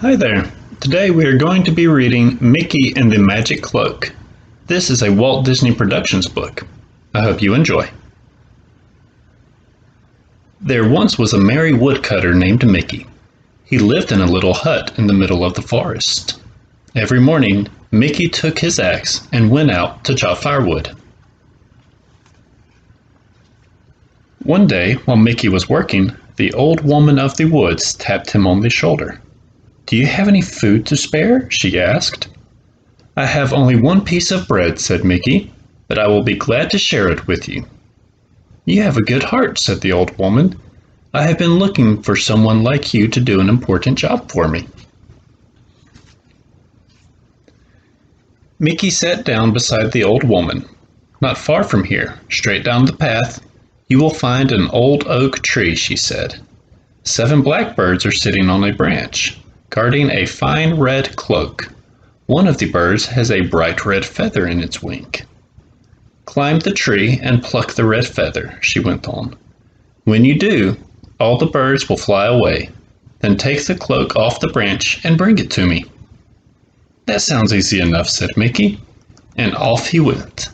Hi there. Today we are going to be reading Mickey and the Magic Cloak. This is a Walt Disney Productions book. I hope you enjoy. There once was a merry woodcutter named Mickey. He lived in a little hut in the middle of the forest. Every morning, Mickey took his axe and went out to chop firewood. One day, while Mickey was working, the old woman of the woods tapped him on the shoulder. "Do you have any food to spare?" she asked. "I have only one piece of bread," said Mickey, "but I will be glad to share it with you." "You have a good heart," said the old woman. "I have been looking for someone like you to do an important job for me." Mickey sat down beside the old woman. "Not far from here, straight down the path, you will find an old oak tree," she said. "7 blackbirds are sitting on a branch, guarding a fine red cloak. One of the birds has a bright red feather in its wing. Climb the tree and pluck the red feather," she went on. "When you do, all the birds will fly away. Then take the cloak off the branch and bring it to me." "That sounds easy enough," said Mickey, and off he went.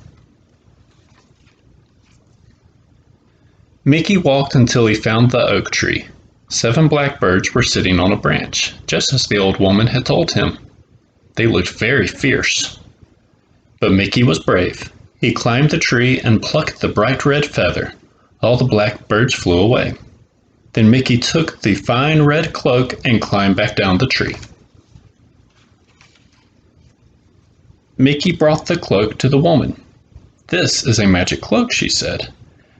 Mickey walked until he found the oak tree. 7 blackbirds were sitting on a branch, just as the old woman had told him. They looked very fierce. But Mickey was brave. He climbed the tree and plucked the bright red feather. All the blackbirds flew away. Then Mickey took the fine red cloak and climbed back down the tree. Mickey brought the cloak to the woman. "This is a magic cloak," she said.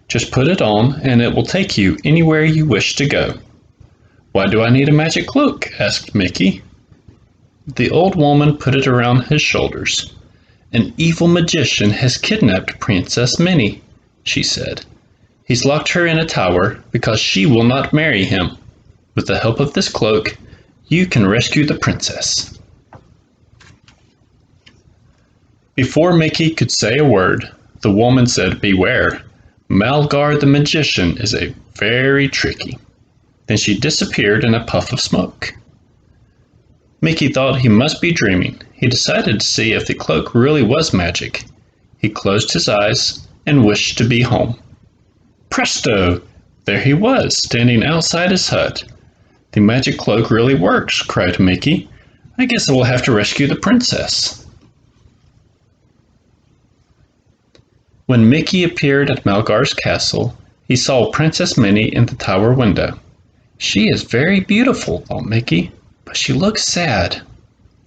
"Just put it on and it will take you anywhere you wish to go." "Why do I need a magic cloak?" asked Mickey. The old woman put it around his shoulders. "An evil magician has kidnapped Princess Minnie," she said. "He's locked her in a tower because she will not marry him. With the help of this cloak, you can rescue the princess." Before Mickey could say a word, the woman said, "Beware. Malgar the magician is very tricky." Then she disappeared in a puff of smoke. Mickey thought he must be dreaming. He decided to see if the cloak really was magic. He closed his eyes and wished to be home. Presto! There he was, standing outside his hut. "The magic cloak really works," cried Mickey. "I guess I will have to rescue the princess." When Mickey appeared at Malgar's castle, he saw Princess Minnie in the tower window. "She is very beautiful," thought Mickey, "but she looks sad."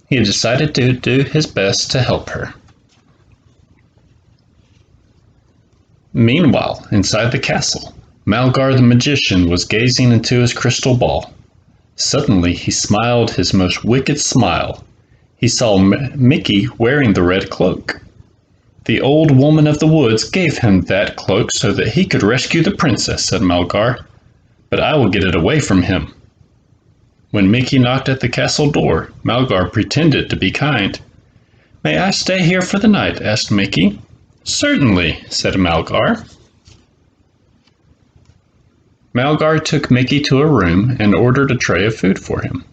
He decided to do his best to help her. Meanwhile, inside the castle, Malgar the magician was gazing into his crystal ball. Suddenly he smiled his most wicked smile. He saw Mickey wearing the red cloak. "The old woman of the woods gave him that cloak so that he could rescue the princess," said Malgar. "But I will get it away from him." When Mickey knocked at the castle door, Malgar pretended to be kind. "May I stay here for the night?" asked Mickey. "Certainly," said Malgar. Malgar took Mickey to a room and ordered a tray of food for him.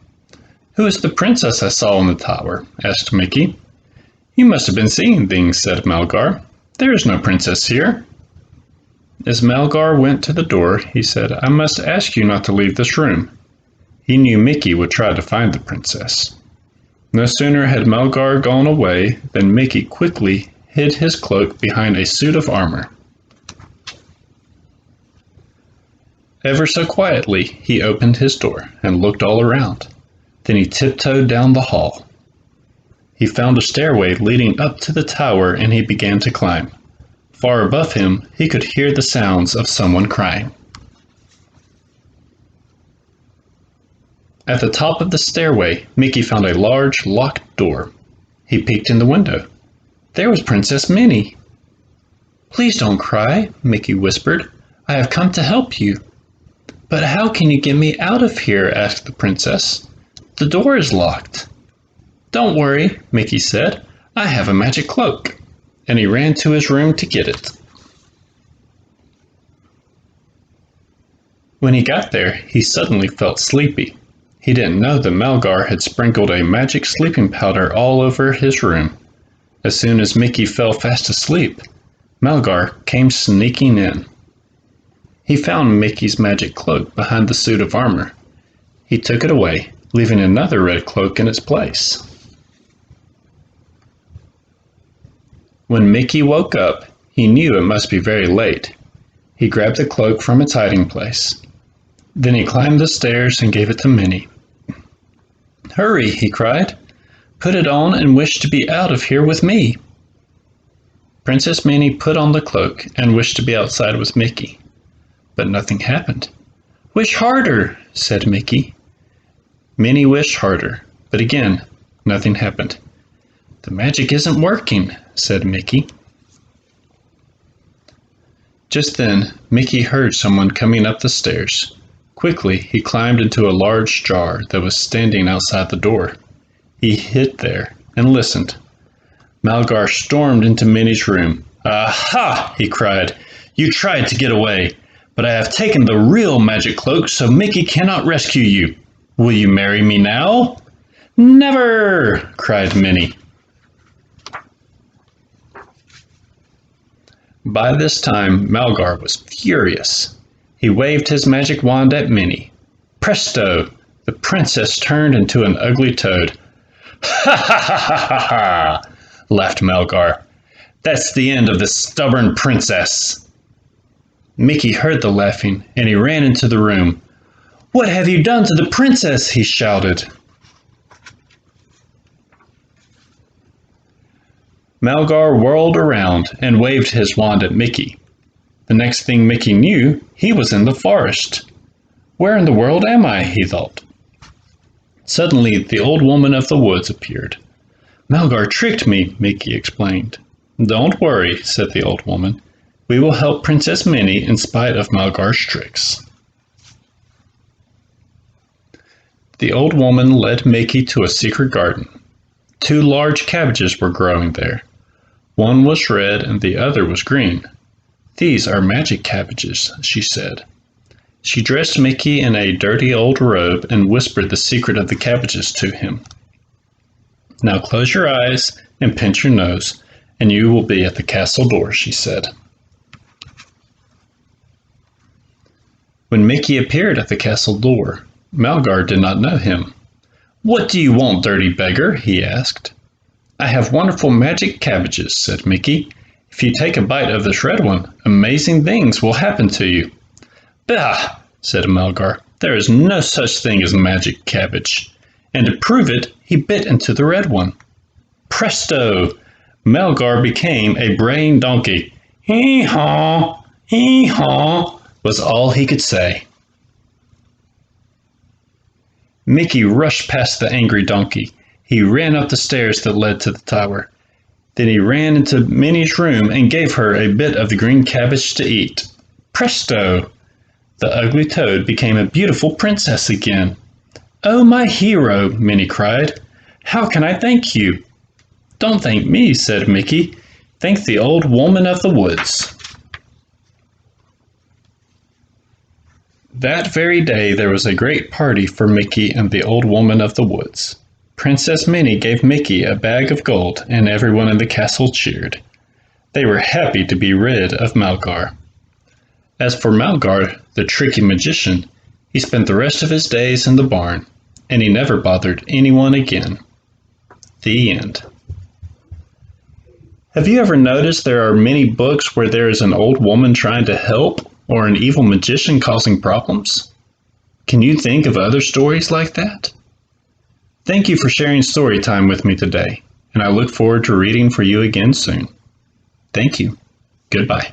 "Who is the princess I saw in the tower?" asked Mickey. "You must have been seeing things," said Malgar. "There is no princess here." As Malgar went to the door, he said, "I must ask you not to leave this room." He knew Mickey would try to find the princess. No sooner had Malgar gone away than Mickey quickly hid his cloak behind a suit of armor. Ever so quietly, he opened his door and looked all around. Then he tiptoed down the hall. He found a stairway leading up to the tower and he began to climb. Far above him, he could hear the sounds of someone crying. At the top of the stairway, Mickey found a large, locked door. He peeked in the window. There was Princess Minnie. "Please don't cry," Mickey whispered. "I have come to help you." "But how can you get me out of here?" asked the princess. "The door is locked." "Don't worry," Mickey said. "I have a magic cloak." And he ran to his room to get it. When he got there, he suddenly felt sleepy. He didn't know that Malgar had sprinkled a magic sleeping powder all over his room. As soon as Mickey fell fast asleep, Malgar came sneaking in. He found Mickey's magic cloak behind the suit of armor. He took it away, leaving another red cloak in its place. When Mickey woke up, he knew it must be very late. He grabbed the cloak from its hiding place. Then he climbed the stairs and gave it to Minnie. "Hurry," he cried. "Put it on and wish to be out of here with me." Princess Minnie put on the cloak and wished to be outside with Mickey. But nothing happened. "Wish harder," said Mickey. Minnie wished harder, but again, nothing happened. "The magic isn't working," said Mickey. Just then, Mickey heard someone coming up the stairs. Quickly, he climbed into a large jar that was standing outside the door. He hid there and listened. Malgar stormed into Minnie's room. "Aha!" he cried. "You tried to get away, but I have taken the real magic cloak so Mickey cannot rescue you. Will you marry me now?" "Never!" cried Minnie. By this time, Malgar was furious. He waved his magic wand at Minnie. Presto! The princess turned into an ugly toad. "Ha ha ha ha ha ha!" laughed Malgar. "That's the end of this stubborn princess." Mickey heard the laughing, and he ran into the room. "What have you done to the princess?" he shouted. Malgar whirled around and waved his wand at Mickey. The next thing Mickey knew, he was in the forest. "Where in the world am I?" he thought. Suddenly, the old woman of the woods appeared. "Malgar tricked me," Mickey explained. "Don't worry," said the old woman. "We will help Princess Minnie in spite of Malgar's tricks." The old woman led Mickey to a secret garden. 2 large cabbages were growing there. One was red and the other was green. "These are magic cabbages," she said. She dressed Mickey in a dirty old robe and whispered the secret of the cabbages to him. "Now close your eyes and pinch your nose, and you will be at the castle door," she said. When Mickey appeared at the castle door, Malgar did not know him. "What do you want, dirty beggar?" he asked. "I have wonderful magic cabbages," said Mickey. "If you take a bite of this red one, amazing things will happen to you." "Bah!" said Malgar. "There is no such thing as magic cabbage." And to prove it, he bit into the red one. Presto! Malgar became a braying donkey. "Hee-haw! Hee-haw!" was all he could say. Mickey rushed past the angry donkey. He ran up the stairs that led to the tower. Then he ran into Minnie's room and gave her a bit of the green cabbage to eat. Presto! The ugly toad became a beautiful princess again. "Oh, my hero!" Minnie cried. "How can I thank you?" "Don't thank me," said Mickey. "Thank the old woman of the woods." That very day there was a great party for Mickey and the old woman of the woods. Princess Minnie gave Mickey a bag of gold, and everyone in the castle cheered. They were happy to be rid of Malgar. As for Malgar, the tricky magician, he spent the rest of his days in the barn, and he never bothered anyone again. The end. Have you ever noticed there are many books where there is an old woman trying to help or an evil magician causing problems? Can you think of other stories like that? Thank you for sharing story time with me today, and I look forward to reading for you again soon. Thank you. Goodbye.